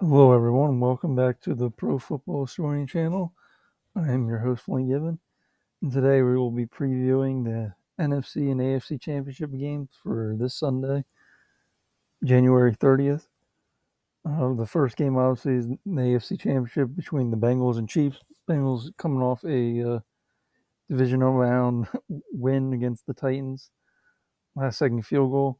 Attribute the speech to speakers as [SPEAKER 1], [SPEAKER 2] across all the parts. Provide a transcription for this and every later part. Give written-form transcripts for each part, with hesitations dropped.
[SPEAKER 1] Hello, everyone. Welcome back to the Pro Football Historian channel. I am your host, Flynn Gibbon, and today we will be previewing the NFC and AFC Championship games for this Sunday, January 30th. The first game, obviously, is the AFC Championship between the Bengals and Chiefs. Bengals coming off a divisional round win against the Titans, last second field goal.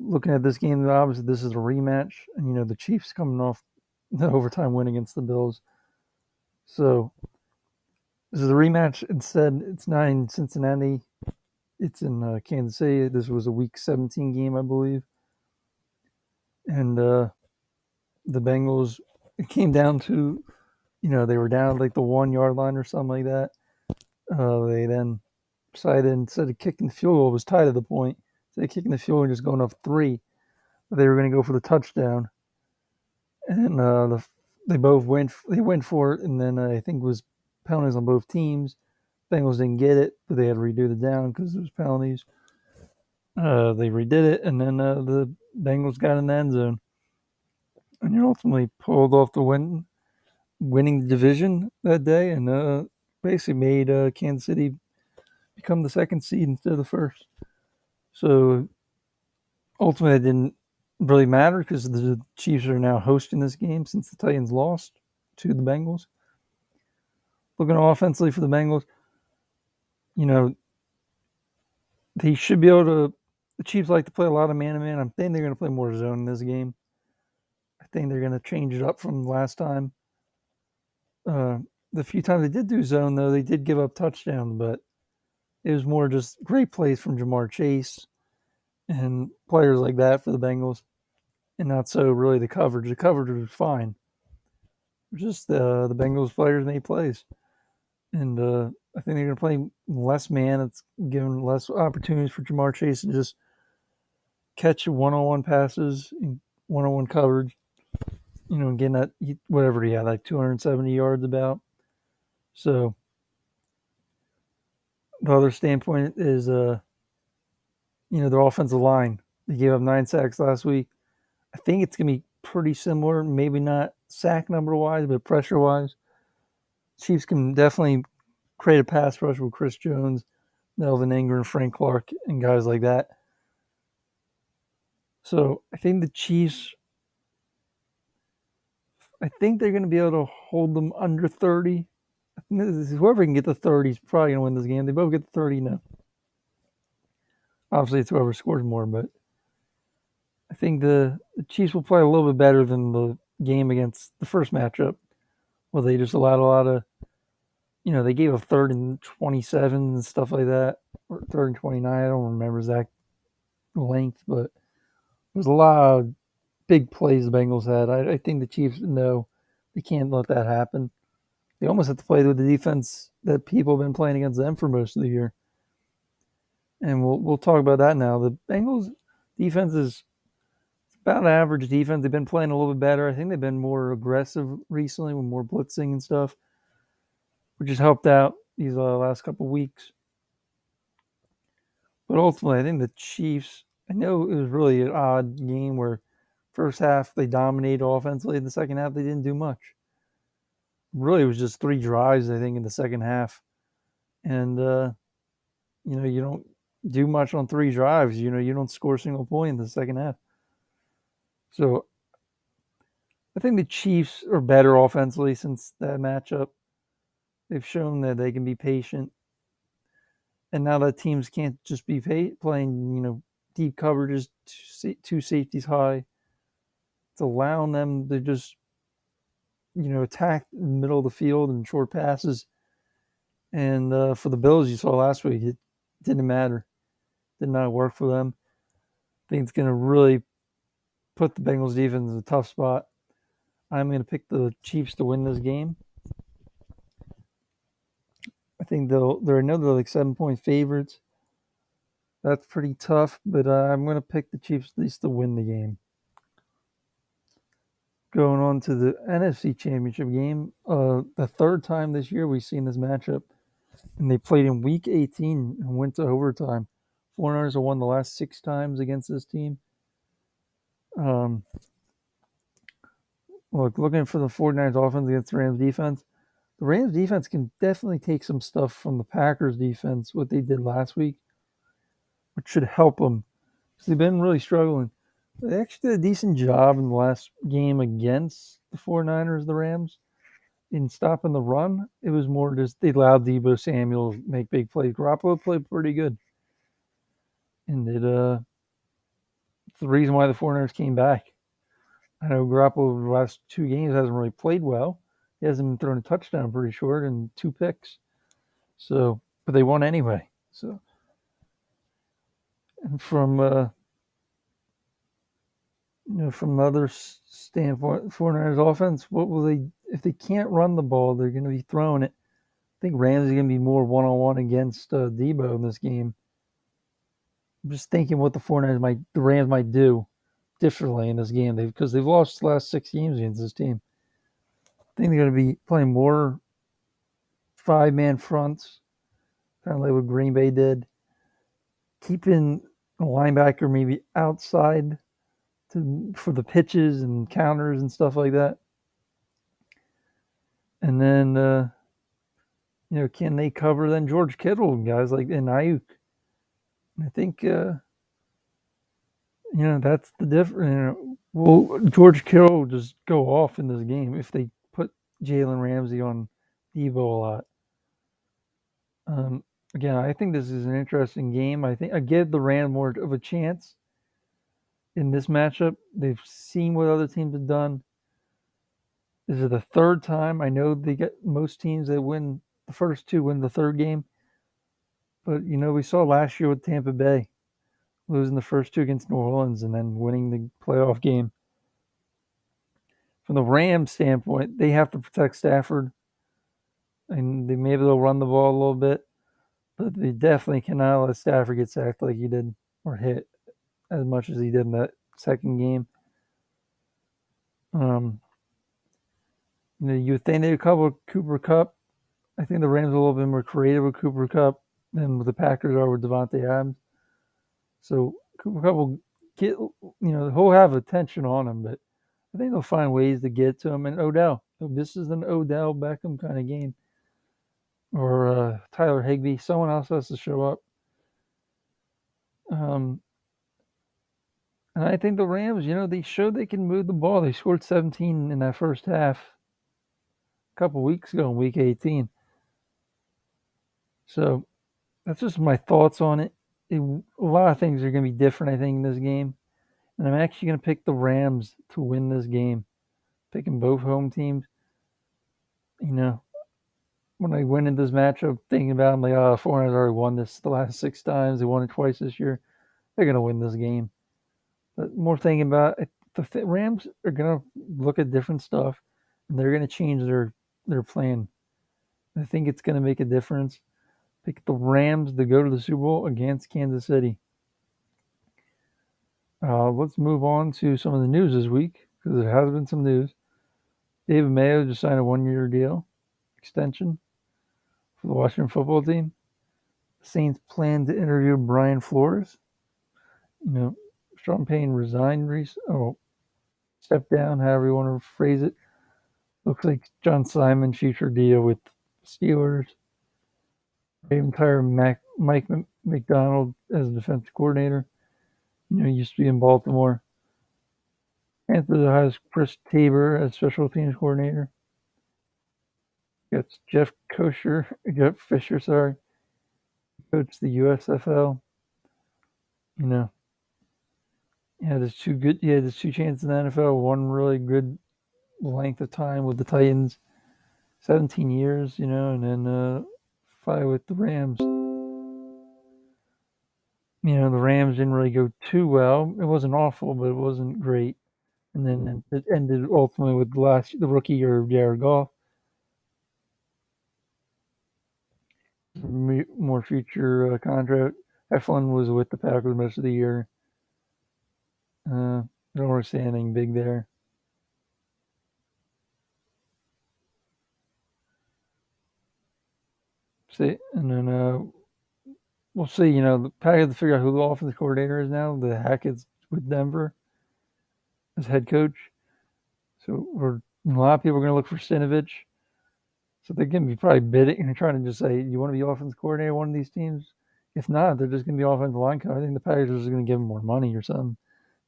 [SPEAKER 1] Looking at this game, obviously, this is a rematch, and the Chiefs coming off the overtime win against the Bills. So this is a rematch. Instead, it's not in Cincinnati. It's in Kansas City. This was a Week 17 game, I believe. And the Bengals, it came down to, they were down like the 1 yard line or something like that. They then decided instead of kicking the field goal, it was tied at the point. Instead of kicking the field goal and just going up three, they were going to go for the touchdown. And they both went. They went for it, and then I think it was penalties on both teams. Bengals didn't get it, but they had to redo the down because it was penalties. They redid it, and then the Bengals got in the end zone, and ultimately pulled off the win, winning the division that day, and basically made Kansas City become the second seed instead of the first. So ultimately, it didn't really matter because the Chiefs are now hosting this game since the Titans lost to the Bengals. Looking offensively for the Bengals, you know, they should be able to. The Chiefs like to play a lot of man to man. I'm thinking they're going to play more zone in this game. I think they're going to change it up from last time. Uh, the few times they did do zone, though, they did give up touchdowns, but it was more just great plays from Jamar Chase and players like that for the Bengals, and not so really the coverage. The coverage was fine. Just the Bengals players made plays, and I think they're going to play less man. It's giving less opportunities for Jamar Chase to just catch one-on-one passes and one-on-one coverage. Getting that whatever he had, like 270 yards about. So the other standpoint is, their offensive line. They gave up 9 sacks last week. I think it's going to be pretty similar, maybe not sack number wise, but pressure wise. Chiefs can definitely create a pass rush with Chris Jones, Melvin Ingram, Frank Clark, and guys like that. So I think the Chiefs, I think they're going to be able to hold them under 30. Whoever can get the 30 is probably going to win this game. They both get the 30 now. Obviously, it's whoever scores more, but I think the Chiefs will play a little bit better than the game against the first matchup. Well, they just allowed a lot of, they gave a third and 27 and stuff like that, or third and 29. I don't remember exact length, but there's a lot of big plays the Bengals had. I think the Chiefs know they can't let that happen. They almost have to play with the defense that people have been playing against them for most of the year. And we'll talk about that now. The Bengals defense is about average defense. They've been playing a little bit better. I think they've been more aggressive recently with more blitzing and stuff, which has helped out these last couple of weeks. But ultimately, I think the Chiefs, I know it was really an odd game where first half they dominated offensively. In the second half, they didn't do much. Really, it was just 3 drives, I think, in the second half. And, you don't do much on 3 drives. You don't score a single point in the second half. So I think the Chiefs are better offensively since that matchup. They've shown that they can be patient, and now that teams can't just be playing, deep coverages, two safeties high. It's allowing them to just, attack the middle of the field and short passes. And for the Bills, you saw last week, it didn't matter. Did not work for them. I think it's going to really put the Bengals defense in a tough spot. I'm going to pick the Chiefs to win this game. I think they're another like 7-point favorites. That's pretty tough, but I'm going to pick the Chiefs at least to win the game. Going on to the NFC Championship game, the third time this year we've seen this matchup, and they played in Week 18 and went to overtime. 49ers have won the last 6 times against this team. Look, looking for the 49ers offense against the Rams defense. The Rams defense can definitely take some stuff from the Packers defense, what they did last week, which should help them because they've been really struggling. They actually did a decent job in the last game against the 49ers, the Rams, in stopping the run. It was more just they allowed Debo Samuel to make big plays. Garoppolo played pretty good. And it's the reason why the 49ers came back. I know Garoppolo the last two games hasn't really played well. He hasn't been thrown a touchdown, I'm pretty sure, and two picks. So, but they won anyway. So, and from other standpoint, 49ers offense, what will they if they can't run the ball? They're going to be throwing it. I think Ramsey going to be more one on one against Debo in this game. I'm just thinking what the Rams might do differently in this game because they've lost the last 6 games against this team. I think they're going to be playing more 5-man fronts, kind of like what Green Bay did. Keeping a linebacker maybe outside for the pitches and counters and stuff like that. And then, can they cover then George Kittle and guys like and Ayuk? I think, that's the difference. Will George Kittle will just go off in this game if they put Jalen Ramsey on Debo a lot. Again, I think this is an interesting game. I think I give the Rams more of a chance in this matchup. They've seen what other teams have done. This is the third time. I know they get most teams that win the first two win the third game. But we saw last year with Tampa Bay losing the first two against New Orleans and then winning the playoff game. From the Rams standpoint, they have to protect Stafford, and maybe they'll run the ball a little bit, but they definitely cannot let Stafford get sacked like he did or hit as much as he did in that second game. You would think they'd cover Cooper Kupp. I think the Rams are a little bit more creative with Cooper Kupp than the Packers are with Devontae Adams. So Cooper Kupp will get, he'll have attention on him, but I think they'll find ways to get to him. And Odell, this is an Odell Beckham kind of game, or Tyler Higbee. Someone else has to show up. And I think the Rams, they showed they can move the ball. They scored 17 in that first half a couple weeks ago in Week 18. So that's just my thoughts on it. A lot of things are going to be different, I think, in this game. And I'm actually going to pick the Rams to win this game. Picking both home teams. When I went into this matchup, thinking about it, I'm like, oh, 49ers already won this the last 6 times. They won it twice this year. They're going to win this game. But more thinking about it, the Rams are going to look at different stuff, and they're going to change their plan. I think it's going to make a difference. Pick the Rams to go to the Super Bowl against Kansas City. Let's move on to some of the news this week because there has been some news. David Mayo just signed a 1-year deal extension for the Washington football team. The Saints plan to interview Brian Flores. Sean Payne resigned stepped down, however you want to phrase it. Looks like John Simon future deal with Steelers. Ravens hire Mike McDonald as defensive coordinator. Used to be in Baltimore. Panthers hires Chris Tabor as special teams coordinator. Got Jeff Fisher, sorry, coach the USFL. There's two chances in the NFL. One really good length of time with the Titans, 17 years, and then 5 with the Rams. The Rams didn't really go too well. It wasn't awful, but it wasn't great. And then it ended ultimately with the rookie year of Jared Goff. More future contract. Eflin was with the Packers most of the year. Don't really see anything big there. And then we'll see. The Packers have to figure out who the offensive coordinator is now. The Hackett's with Denver as head coach. So a lot of people are going to look for Stinovich. So they're going to be probably bidding and trying to just say, you want to be offensive coordinator of one of these teams? If not, they're just going to be offensive line coach. I think the Packers are just going to give him more money or something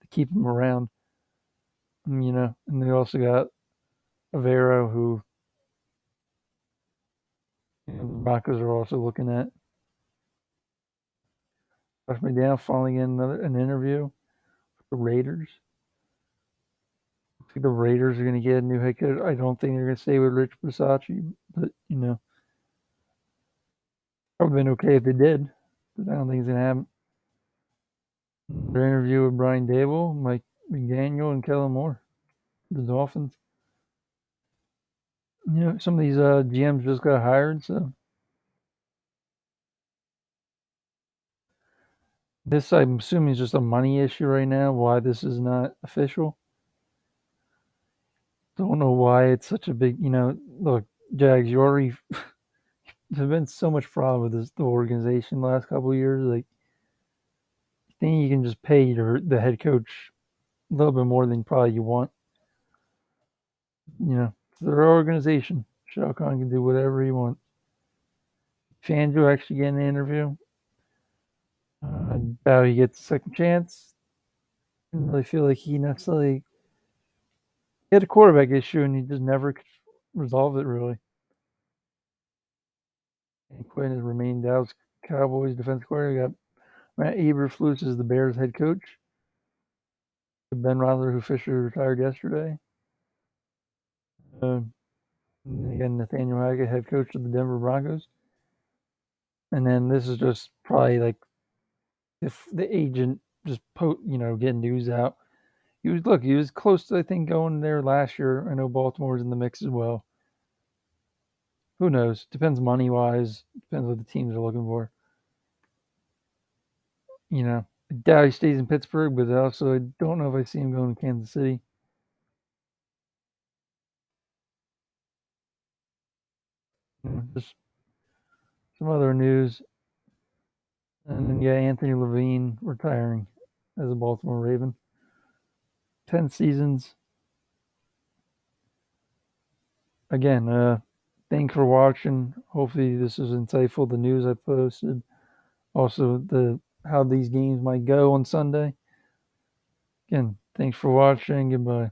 [SPEAKER 1] to keep him around. And they also got Avero, who the Broncos are also looking at. Josh McDaniel finally getting an interview with the Raiders. I think the Raiders are going to get a new head coach. I don't think they're going to stay with Rich Bisaccia, but I would have been okay if they did, but I don't think it's going to happen. Their interview with Brian Dable, Mike McDaniel, and Kellen Moore, the Dolphins. Some of these GMs just got hired, so this I'm assuming is just a money issue right now. Why this is not official? Don't know why it's such a big. Look, Jags, you already there's been so much problem with the organization the last couple of years. Like, you think you can just pay the head coach a little bit more than probably you want. It's their organization. Shao Kahn can do whatever he wants. Fangio actually getting an interview. I doubt he gets a second chance. I didn't really feel like he necessarily he had a quarterback issue and he just never could resolve it really. And Quinn has remained Dallas Cowboys defensive coordinator. We got Matt Eberflus as the Bears head coach. Ben Roethlisberger, who Fisher retired yesterday. Again, Nathaniel Hackett, head coach of the Denver Broncos. And then this is just probably like if the agent just getting news out. He was close to, I think, going there last year. I know Baltimore's in the mix as well. Who knows? Depends money wise. Depends what the teams are looking for. I doubt he stays in Pittsburgh, but also I don't know if I see him going to Kansas City. Just some other news. And then, Anthony Levine retiring as a Baltimore Raven. 10 seasons. Again, thanks for watching. Hopefully this was insightful, the news I posted. Also, how these games might go on Sunday. Again, thanks for watching. Goodbye.